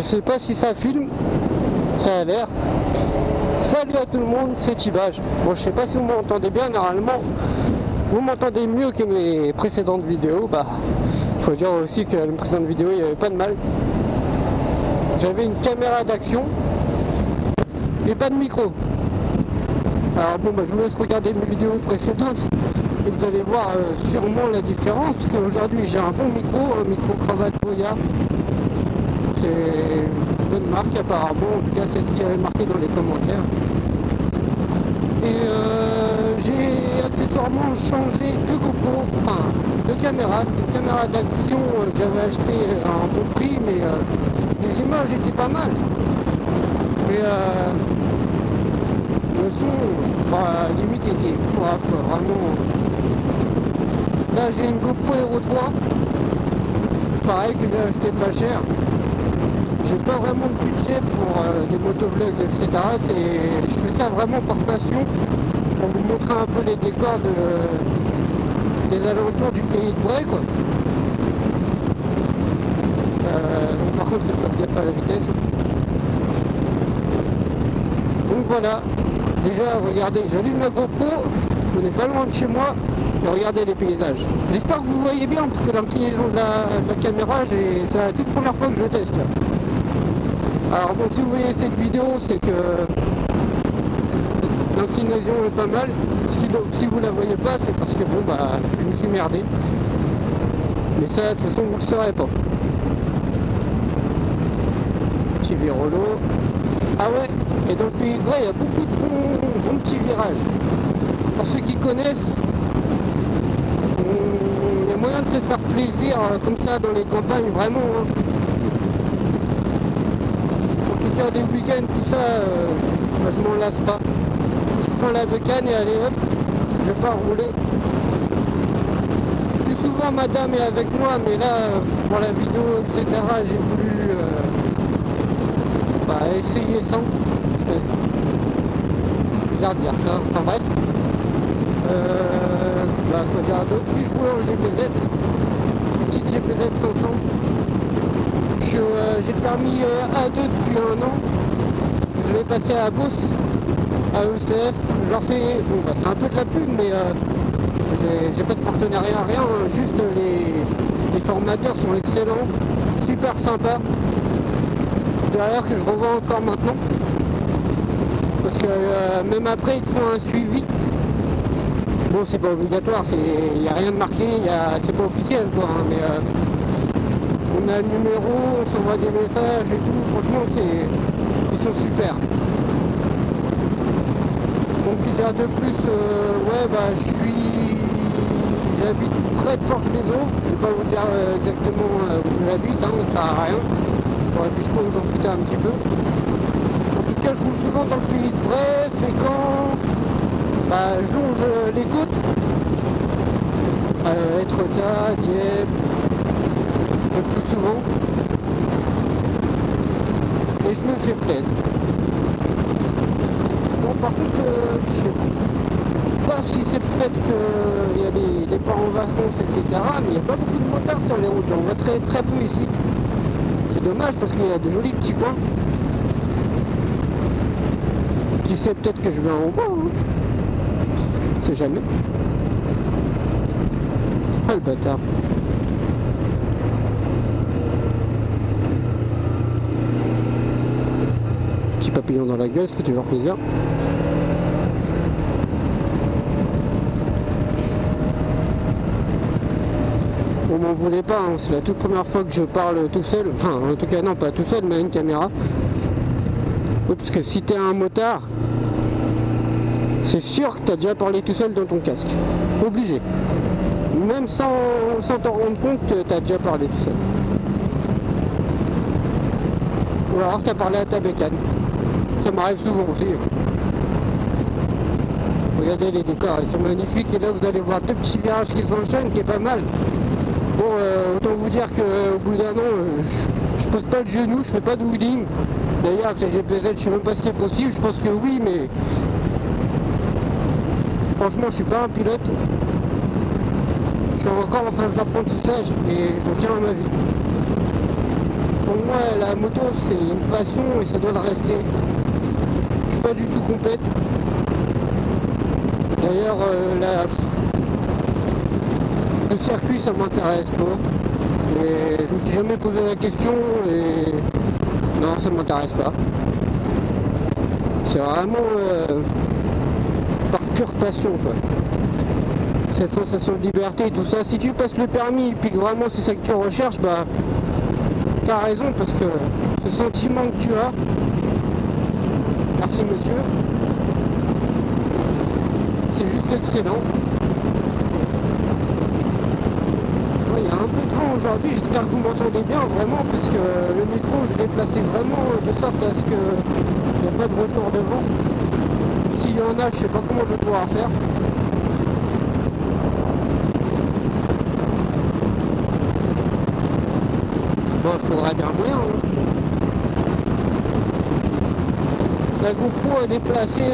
sais pas si ça filme, ça a l'air. Salut à tout le monde, c'est Tibage. Bon, je sais pas si vous m'entendez bien, normalement vous m'entendez mieux que mes précédentes vidéos. Bah, faut dire aussi que les précédentes vidéos, il n'y avait pas de mal. J'avais une caméra d'action et pas de micro. Alors bon, bah, je vous laisse regarder mes vidéos précédentes et vous allez voir sûrement la différence, parce qu'aujourd'hui j'ai un bon micro, un micro cravate Boya. C'est une bonne marque apparemment, en tout cas c'est ce qui avait marqué dans les commentaires. Et j'ai accessoirement changé de GoPro, enfin de caméra. C'était une caméra d'action que j'avais acheté à un bon prix, mais les images étaient pas mal. Mais le son, bah, limite était pourrave quoi, vraiment. Là j'ai une GoPro Hero 3, pareil que j'ai acheté pas cher. J'ai pas vraiment de budget pour des motovlogs, etc. Je fais ça vraiment par passion, pour vous montrer un peu les décors des alentours du pays de Bray, quoi. Par contre, faites pas gaffe à la vitesse. Donc voilà, déjà regardez, j'allume la GoPro, on n'est pas loin de chez moi, et regardez les paysages. J'espère que vous voyez bien, parce que l'inclinaison de la caméra, c'est la toute première fois que je teste là. Alors bon, si vous voyez cette vidéo, c'est que l'inclinaison est pas mal. Si vous la voyez pas, c'est parce que bon bah je me suis merdé. Mais ça, de toute façon, vous le saurez pas. Petit virolo. Ah ouais, et dans le pays de Bray, il y a beaucoup de bons petits virages. Pour ceux qui connaissent, il y a moyen de se faire plaisir comme ça dans les campagnes, vraiment. Hein. Des week-ends, tout ça, bah, je m'en lasse pas. Je prends la bécane et allez hop, je pars rouler. Plus souvent madame est avec moi, mais là, pour la vidéo, etc., j'ai voulu bah, essayer sans. Bizarre de dire ça, enfin bref. Bah, quoi dire d'autre? Oui, je roule en GPZ. Petite GPZ 500. J'ai le permis A2 depuis 1 an. Je vais passer à Beauce, à ECF. Je leur fais, bon bah c'est un peu de la pub, mais j'ai pas de partenariat, rien. Hein. Juste les formateurs sont excellents, super sympas. D'ailleurs que je revois encore maintenant. Parce que même après ils te font un suivi. Bon, c'est pas obligatoire, il n'y a rien de marqué, c'est pas officiel quoi. Hein, mais on a le numéro, on s'envoie des messages et tout, franchement ils sont super. Donc déjà de plus, ouais bah j'habite près de Forges-les-Eaux, je vais pas vous dire exactement où j'habite, hein, ça sert à rien. Ouais, puis je peux vous en foutre un petit peu. En tout cas je roule souvent dans le pays de Bray, Fécamp, bah, je longe les côtes, Étretat, Dieppe, le plus souvent, et je me fais plaisir. Bon, par contre, je sais pas si c'est le fait qu'il y a des départs en vacances, etc., mais il n'y a pas beaucoup de motards sur les routes, j'en vois très peu ici. C'est dommage parce qu'il y a de jolis petits coins. Qui sait, peut-être que je vais en voir, hein. C'est jamais. Ah le bâtard. Petit papillon dans la gueule, ça fait toujours plaisir. On m'en voulait pas, hein. C'est la toute première fois que je parle tout seul. Enfin, en tout cas, non, pas tout seul, mais à une caméra. Oui, parce que si t'es un motard, c'est sûr que t'as déjà parlé tout seul dans ton casque. Obligé. Même sans t'en rendre compte, t'as déjà parlé tout seul. Ou alors t'as parlé à ta bécane. Ça m'arrive souvent aussi. Regardez les décors, ils sont magnifiques. Et là vous allez voir deux petits virages qui s'enchaînent, qui est pas mal. Bon, autant vous dire qu'au bout d'un an, je pose pas le genou, je fais pas de wheeling. D'ailleurs, avec la GPZ, je sais même pas si c'est possible. Je pense que oui, mais franchement, je suis pas un pilote. Je suis encore en phase d'apprentissage et je tiens à ma vie. Pour moi, la moto, c'est une passion et ça doit le rester. Je suis pas du tout compète. D'ailleurs, le circuit, ça m'intéresse pas. Je me suis jamais posé la question et non, ça m'intéresse pas. C'est vraiment par pure passion, quoi. Cette sensation de liberté et tout ça. Si tu passes le permis et puis que vraiment c'est ça que tu recherches, bah t'as raison, parce que ce sentiment que tu as, merci monsieur, c'est juste excellent. Il y a un peu de vent aujourd'hui, j'espère que vous m'entendez bien vraiment, parce que le micro je l'ai placé vraiment de sorte à ce qu'il n'y ait pas de retour de vent. S'il y en a, je sais pas comment je vais pouvoir faire. Bon, je trouverai bien moyen. Hein. La GoPro elle est placée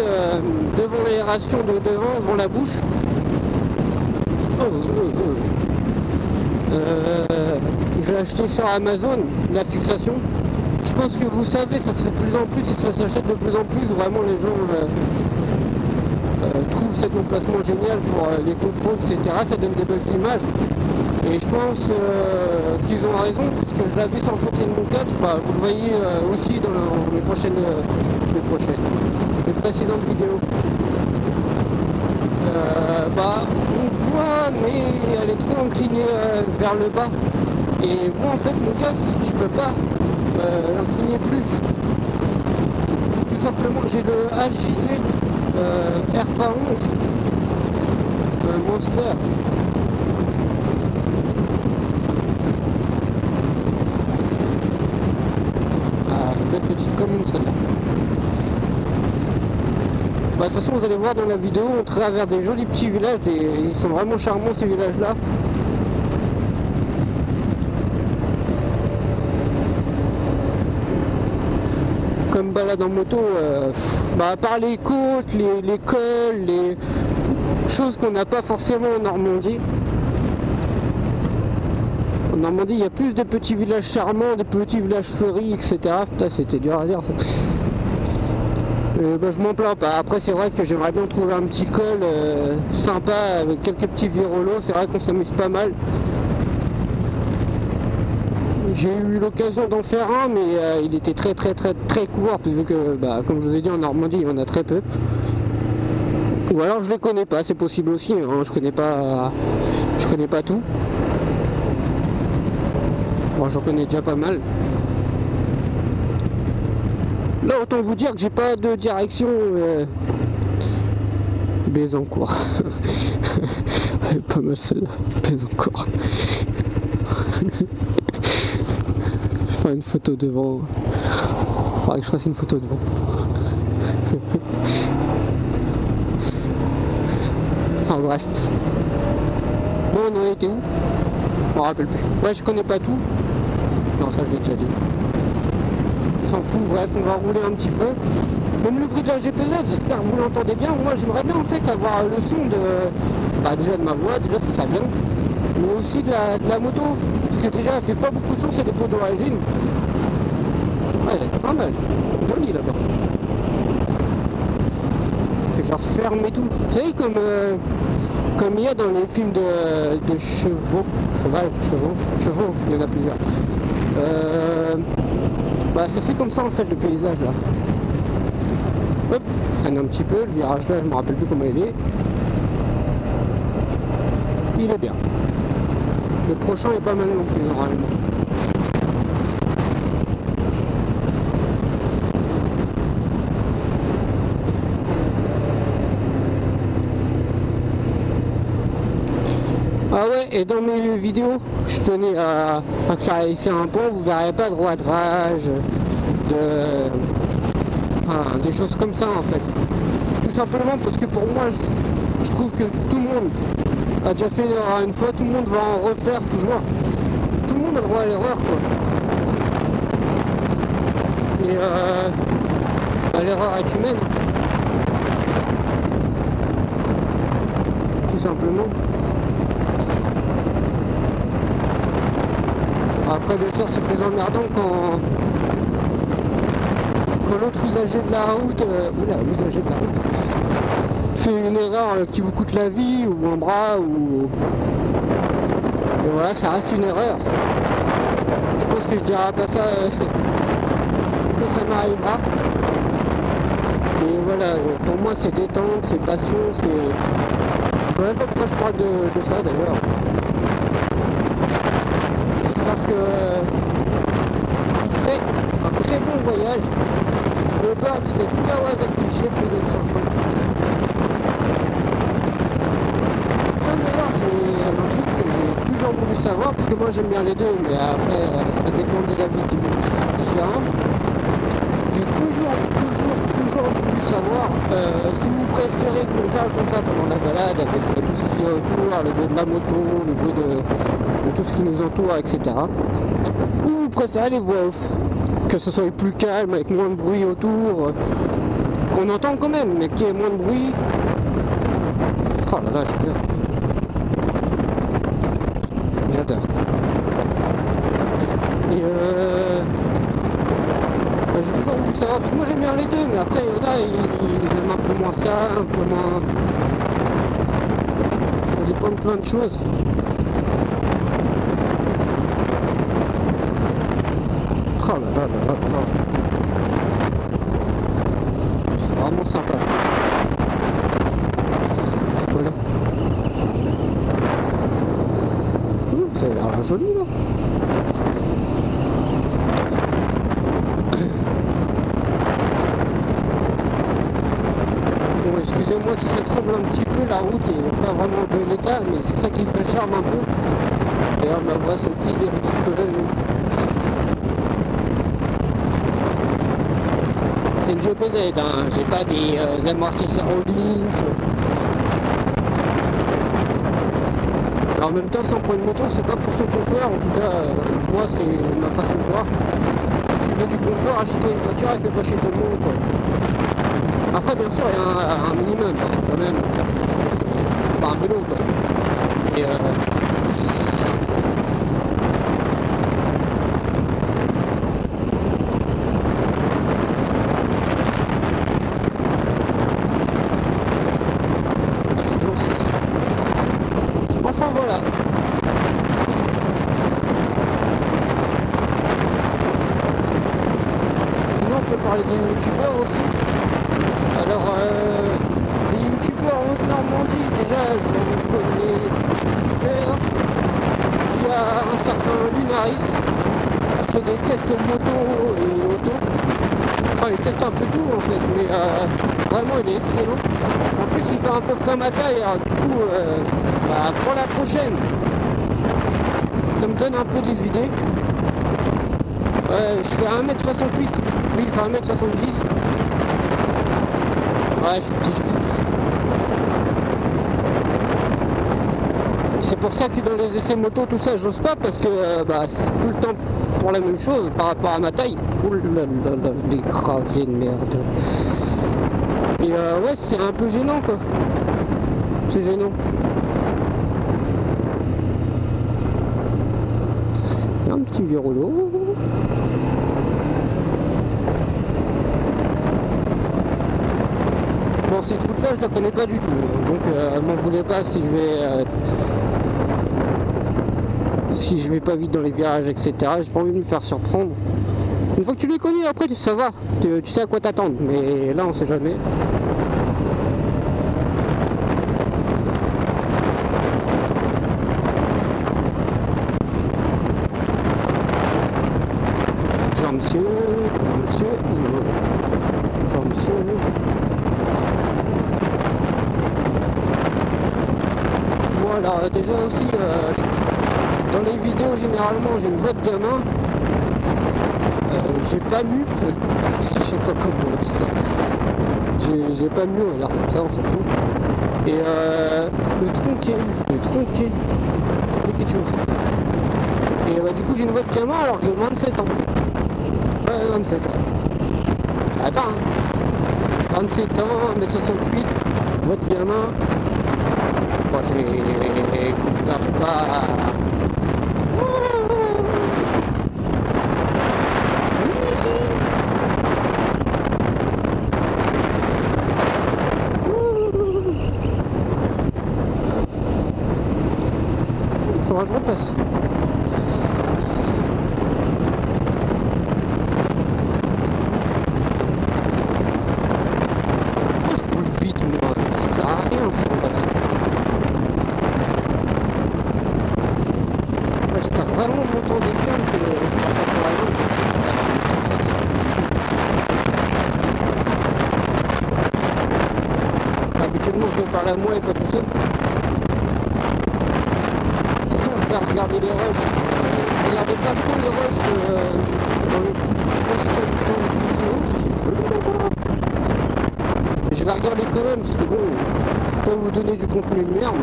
devant l'aération de devant, devant la bouche. J'ai acheté sur Amazon la fixation. Je pense que vous savez, ça se fait de plus en plus et ça s'achète de plus en plus. Vraiment, les gens trouvent cet emplacement génial pour les GoPro, etc. Ça donne des belles images. Et je pense qu'ils ont raison, parce que je l'ai vu sur le côté de mon casque. Bah, vous le voyez aussi dans les précédentes vidéos. Bah, on voit, mais elle est trop inclinée vers le bas. Et moi, en fait, mon casque, je peux pas l'incliner plus. Tout simplement, j'ai le HJC RFA11 Monster. Belle petite commune celle-là. Bah, de toute façon vous allez voir dans la vidéo, on traverse des jolis petits villages, ils sont vraiment charmants ces villages là. Comme balade en moto, à part les côtes, les cols, les choses qu'on n'a pas forcément en Normandie. En Normandie, il y a plus de petits villages charmants, des petits villages fleuris, etc. Putain, c'était dur à dire ça. Je m'en plains pas. Après, c'est vrai que j'aimerais bien trouver un petit col sympa avec quelques petits virolos. C'est vrai qu'on s'amuse pas mal. J'ai eu l'occasion d'en faire un, mais il était très court, vu que, comme je vous ai dit, en Normandie, il y en a très peu. Ou alors je les connais pas, c'est possible aussi. Hein. Je connais pas tout. Bon, j'en connais déjà pas mal. Là, autant vous dire que j'ai pas de direction Bézancourt. Elle est pas mal celle-là, Bézancourt. Je vais faire une photo devant. Il faudrait que je fasse une photo devant. Enfin bref. Bon, on en était où? Je me rappelle plus. Ouais, je connais pas tout. Non, ça je l'ai déjà dit. On s'en fout, bref, on va rouler un petit peu. Même le bruit de la GPZ, j'espère que vous l'entendez bien. Moi, j'aimerais bien en fait avoir le son de... déjà de ma voix, déjà ce serait bien. Mais aussi de la moto. Parce que déjà, elle fait pas beaucoup de son, c'est des pots d'origine. Ouais, pas mal. Joli là-bas. Il fait genre ferme et tout. Vous savez, comme il y a dans les films de chevaux, chevaux, il y en a plusieurs. Ça fait comme ça en fait le paysage là. Hop, freine un petit peu, le virage là je me rappelle plus comment il est. Il est bien. Le prochain est pas mal non plus normalement. Ah ouais, et dans mes vidéos, je tenais à clarifier un point, vous verrez pas de roidrage, des choses comme ça en fait. Tout simplement parce que pour moi, je trouve que tout le monde a déjà fait une erreur une fois, tout le monde va en refaire toujours. Tout le monde a droit à l'erreur quoi. Et l'erreur est humaine. Tout simplement. Après bien sûr c'est plus emmerdant quand l'autre usager de la route, l'usager de la route fait une erreur qui vous coûte la vie ou un bras ou... Et voilà, ça reste une erreur. Je pense que je dirai pas ça quand ça m'arrivera. Mais voilà, pour moi c'est détente, c'est passion, c'est... Je sais même pas pourquoi je parle de ça d'ailleurs. J'espère que vous ferez un très bon voyage au bord de cette Kawasaki GPZ500. D'ailleurs, j'ai un truc que j'ai toujours voulu savoir, parce que moi j'aime bien les deux, mais après ça dépend des avis différents. J'ai toujours voulu savoir si vous préférez qu'on parle comme ça pendant la balade, avec tout ce qui est autour, le bruit de la moto, le bruit de tout ce qui nous entoure, etc. Ou vous préférez les voix off, que ce soit plus calme, avec moins de bruit autour, qu'on entend quand même, mais qu'il y ait moins de bruit. Oh là là, j'adore. J'adore. Et j'ai toujours voulu savoir, parce que moi j'aime bien les deux, mais après il y en a, ils aiment un peu moins ça, un peu moins... Ça dépend de plein de choses. Oh là là là là là. C'est vraiment sympa. C'est quoi là? Ça a l'air joli là. Bon, excusez-moi si ça tremble un petit peu, la route est pas vraiment en bon état, mais c'est ça qui fait le charme un peu. D'ailleurs ma voix se tire un petit peu. C'est une GPZ, hein. J'ai pas des amortisseurs Rollins. En même temps, sans prendre une moto, c'est pas pour son confort, en tout cas, moi c'est ma façon de voir. Si tu veux du confort, acheter une voiture, elle fait pas chier tout le monde, quoi. Après, bien sûr, il y a un minimum, quand même. C'est pas un vélo, quoi. Et enfin voilà. Sinon on peut parler des youtubeurs aussi. Alors les youtubeurs en Haute-Normandie, déjà j'en connais plusieurs. Il y a un certain Lunaris qui fait des tests moto et auto. Enfin il teste un peu tout en fait, mais vraiment il est excellent. En plus il fait à peu près ma taille, alors du coup pour la prochaine, ça me donne un peu des idées. Je fais 1m68, lui il fait 1m70. Ouais, je suis petit. C'est pour ça que dans les essais moto, tout ça, j'ose pas, parce que c'est tout le temps pour la même chose par rapport à ma taille. Ouh là là là, les graviers de merde. Et ouais, c'est un peu gênant quoi. C'est gênant. Un petit vieux rouleau. Bon, cette route là je la connais pas du tout, donc m'en voulez pas si je vais pas vite dans les virages, etc. J'ai pas envie de me faire surprendre. Une fois que tu les connais, après ça va, tu sais à quoi t'attendre, mais là on sait jamais. Bonjour monsieur, bonjour monsieur. Voilà, déjà aussi, dans les vidéos généralement j'ai une voix de gamin. J'ai pas mu, je sais pas comment on dit ça. J'ai pas mu, on va dire comme ça, on s'en fout. Et le tronqué, c'est quelque chose. Et du coup j'ai une voix de gamin alors que j'ai 27 ans. Ouais, 27 ans. Ah pas, hein. 27 ans, 1m68, voix de gamin. Bon, j'ai pas... faudra que je repasse. Moi je roule vite moi, ça sert à rien, je suis en balade. Moi, j'espère vraiment m'entendez bien que je parle pas pour rien. Habituellement je dois parler à moi et pas tout seul. De toute façon je vais regarder les rushs. Je regardais pas trop les rushs dans les précédentes vidéos. Je vais regarder quand même parce que bon, pas vous donner du contenu de merde.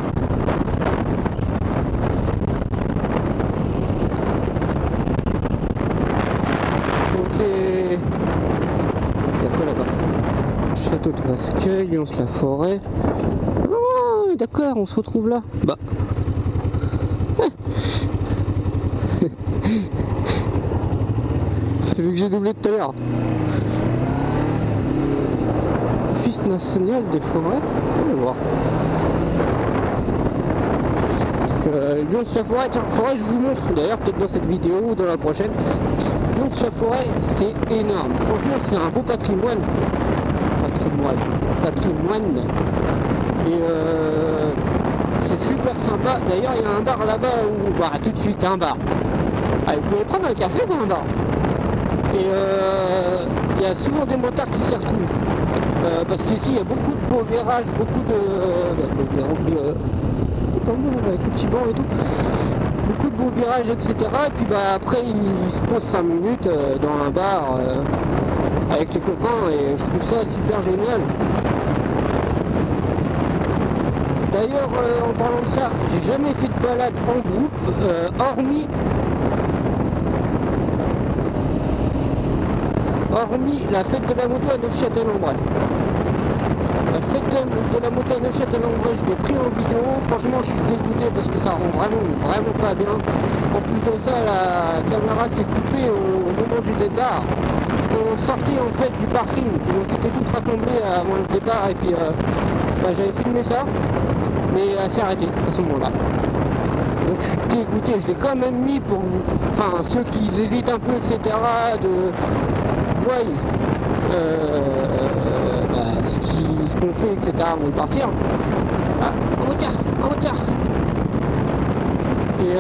Ok. Il y a quoi là-bas? Château de Vasqueuil, Lyons-la-Forêt. Oh, d'accord, on se retrouve là. Bah. C'est celui que j'ai doublé tout à l'heure. Office national des forêts. On va voir. Parce que Lyons-la-Forêt, tiens, forêt, je vous montre d'ailleurs, peut-être dans cette vidéo ou dans la prochaine. Lyons-la-Forêt, c'est énorme. Franchement, c'est un beau patrimoine. Patrimoine. Et c'est super sympa. D'ailleurs, il y a un bar là-bas où, bah, tout de suite, un bar. Ah, vous pouvez prendre un café dans un bar. Et il y a souvent des motards qui s'y retrouvent. Parce qu'ici, il y a beaucoup de beaux virages, beaucoup de pas mal avec le petit banc et tout. Beaucoup de beaux virages, etc. Et puis bah, après, ils se posent 5 minutes dans un bar avec les copains et je trouve ça super génial. D'ailleurs, en parlant de ça, j'ai jamais fait de balade en groupe, hormis la fête de la moto à Neufchâtel-en-Bray. La fête de la moto à Neufchâtel-en-Bray, je l'ai pris en vidéo. Franchement, je suis dégoûté parce que ça rend vraiment pas bien. En plus de ça, la caméra s'est coupée au moment du départ. On sortait en fait du parking, on s'était tous rassemblés avant le départ et puis bah, j'avais filmé ça, mais elle s'est arrêtée à ce moment-là. Donc je suis dégoûté, je l'ai quand même mis pour vous, enfin ceux qui hésitent un peu, etc. de voyez bah, ce qu'on fait, etc. avant de partir. Ah, en retard. Et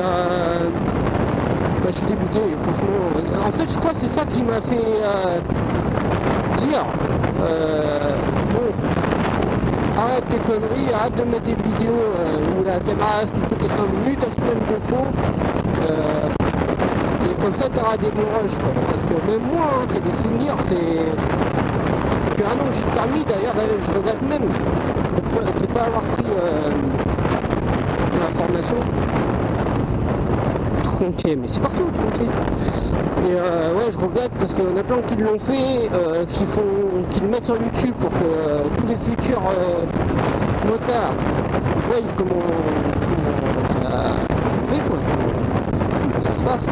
bah, je suis dégoûté, franchement. En fait, je crois que c'est ça qui m'a fait dire bon, arrête tes conneries, arrête de mettre des vidéos où la caméra reste toutes les 5 minutes, achète une GoPro. Et comme ça, tu auras des bons rushs, quoi. Parce que même moi, hein, c'est des souvenirs, c'est qu'un an que j'ai permis. D'ailleurs, je regrette même de ne pas avoir pris l'information. Tronqué, mais c'est partout tronqué. Et ouais, je regrette parce qu'il y en a plein qui l'ont fait, qui le mettent sur YouTube pour que tous les futurs motards voient comment ça fait, quoi. Comment ça se passe.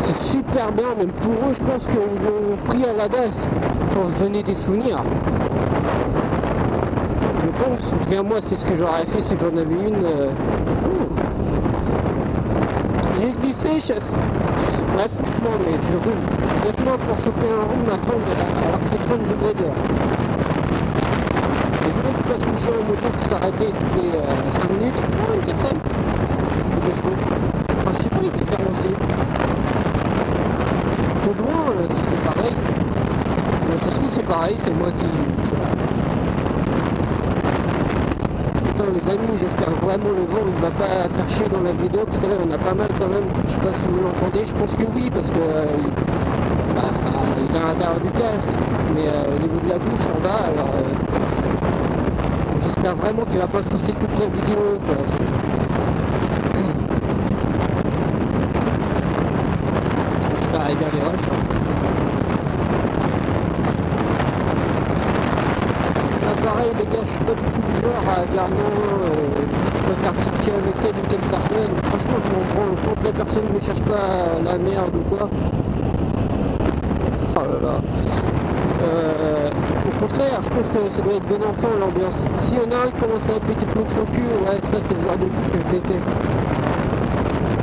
C'est super bien, même pour eux, je pense qu'ils l'ont pris à la base pour se donner des souvenirs. Je pense, en tout cas moi c'est ce que j'aurais fait si j'en avais une. J'ai glissé, chef. Bref, franchement, mais je rhume. Maintenant, pour choper un rhume à 30, alors que c'est 30 degrés dehors. Et vous ne pouvez pas se coucher en moto, il faut s'arrêter toutes les 5 minutes. Oh, une petite crème. Ou 2 chevaux. Enfin, je sais pas les différencier. Tout loin, c'est pareil. Mais ça se trouve, c'est pareil, c'est moi qui... Je sais pas. Les amis, j'espère vraiment le vent il va pas faire chier dans la vidéo parce que là on a pas mal quand même, je sais pas si vous l'entendez, je pense que oui parce que il est à l'intérieur du casque mais au niveau de la bouche en bas alors j'espère vraiment qu'il va pas fausser toute la vidéo quoi. Je vais arriver à les rushs hein. Pareil les gars, je suis pas du tout du genre à dire non, je préfère sortir avec telle ou telle personne. Franchement, je m'en prends quand la personne ne me cherche pas la merde ou quoi. Oh là là. Au contraire, je pense que ça doit être bon enfant l'ambiance. S'il y en a un qui commence à péter plus que son cul, ouais, ça c'est le genre de truc que je déteste.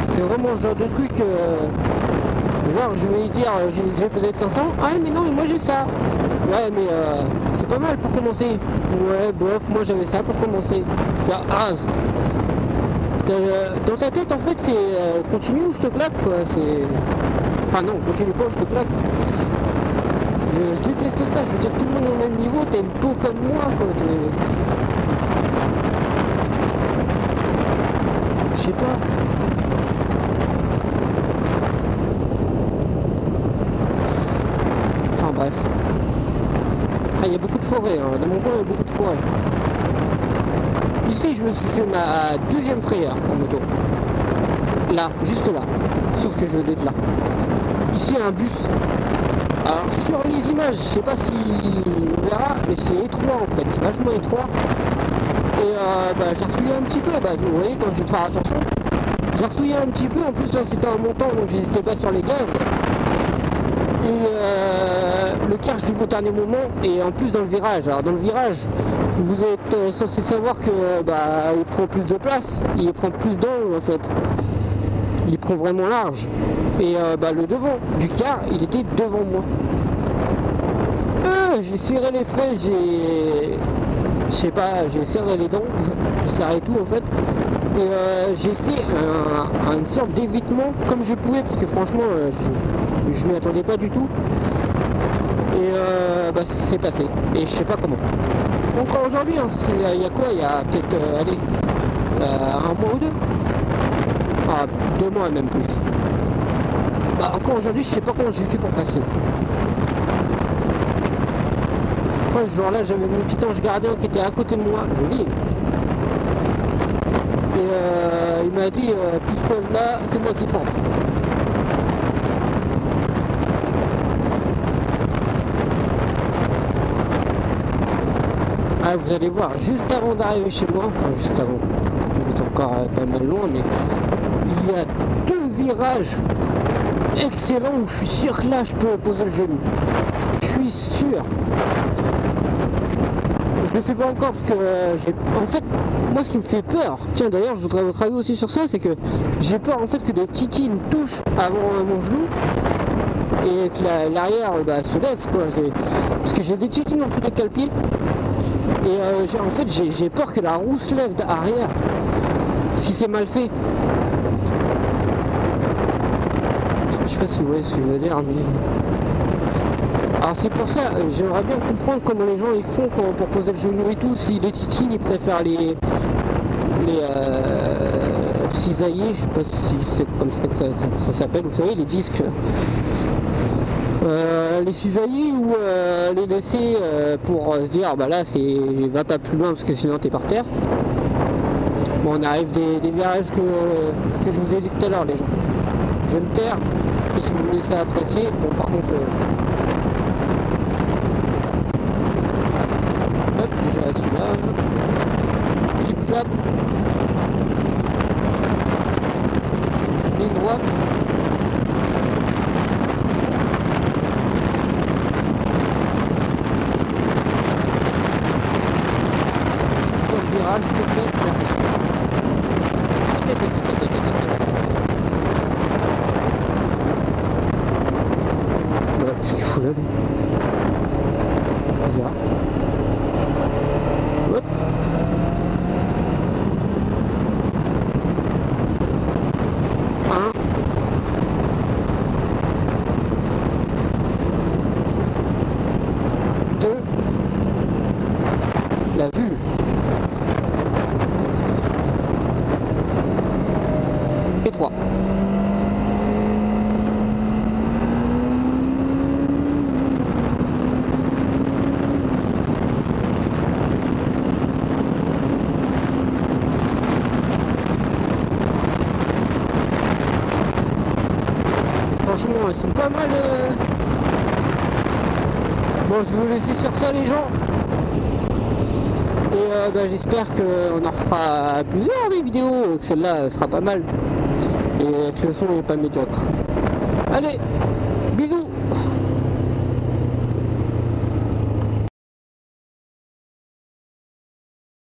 C'est vraiment ce genre de truc, genre je vais lui dire j'ai peut-être 500, ah mais non mais moi j'ai ça. Ouais mais c'est pas mal pour commencer. Ouais bof, moi j'avais ça pour commencer. Tu vois, dans ta tête en fait c'est continue ou je te claque quoi, c'est... Enfin non, continue pas ou je te claque. Je déteste ça, je veux dire tout le monde est au même niveau, t'as une peau comme moi quoi. Je sais pas. Enfin bref. Ah il y a beaucoup de forêts, hein. Dans mon coin il y a beaucoup de forêts. Ici je me suis fait ma deuxième frayeur en moto. Là, juste là. Sauf que je vais être là. Ici il y a un bus. Alors sur les images, je sais pas si on verra, mais c'est étroit en fait, c'est vachement étroit. Et j'ai ressouillé un petit peu, vous voyez quand je dis de faire attention, j'ai ressouillé un petit peu, en plus là c'était un montant donc j'hésitais pas sur les gaz. Et le car je l'ai vu au dernier moment, et en plus dans le virage, alors dans le virage, vous êtes censé savoir que il prend plus de place, il prend plus d'angle en fait. Il prend vraiment large. Et le devant du car, il était devant moi. J'ai serré les fesses, j'ai serré les dents, j'ai serré tout en fait. Et j'ai fait une sorte d'évitement comme je pouvais, parce que franchement, je m'y attendais pas du tout. Et c'est passé. Et je sais pas comment. Encore aujourd'hui, hein, il y a quoi? Il y a peut-être, un mois ou deux. Ah, 2 mois même plus. Encore aujourd'hui, je sais pas comment j'ai fait pour passer. Je crois que ce jour-là, j'avais mon petit ange gardien qui était à côté de moi, joli. Et il m'a dit, pistole là, c'est moi qui prends. Ah, vous allez voir, juste avant d'arriver chez moi, enfin juste avant, je vais être encore pas mal loin, mais il y a 2 virages excellents où je suis sûr que là je peux poser le genou. Je suis sûr. Je le fais pas encore parce que en fait, moi ce qui me fait peur, tiens d'ailleurs je voudrais votre avis aussi sur ça, c'est que j'ai peur en fait que des titis me touchent avant mon genou et que l'arrière se lève quoi. Parce que j'ai des titis dans tous les cas le pied. Et en fait j'ai peur que la roue se lève arrière si c'est mal fait. Je sais pas si vous voyez ce que je veux dire, mais... Alors c'est pour ça, j'aimerais bien comprendre comment les gens ils font pour poser le genou et tout, si les titines ils préfèrent les cisaillés, je sais pas si c'est comme ça que ça s'appelle, vous savez, les disques. Les cisailler ou les laisser pour se dire là va pas plus loin parce que sinon t'es par terre. Bon, on arrive des virages que je vous ai dit tout à l'heure les gens. Je vais me taire et si vous me laissez apprécier, bon par contre hop, déjà celui-là, flip flap, ligne droite. S'il te plaît, merci. Qu'est-ce qu'il fout là, lui? Bizarre. Hop. Deux. La vue. Et 3. Franchement, ils sont pas mal. Bon, je vais vous laisser sur ça, les gens. Et j'espère qu'on en refera plusieurs des vidéos, que celle-là sera pas mal. Et que le son n'est pas médiocre. Allez, bisous!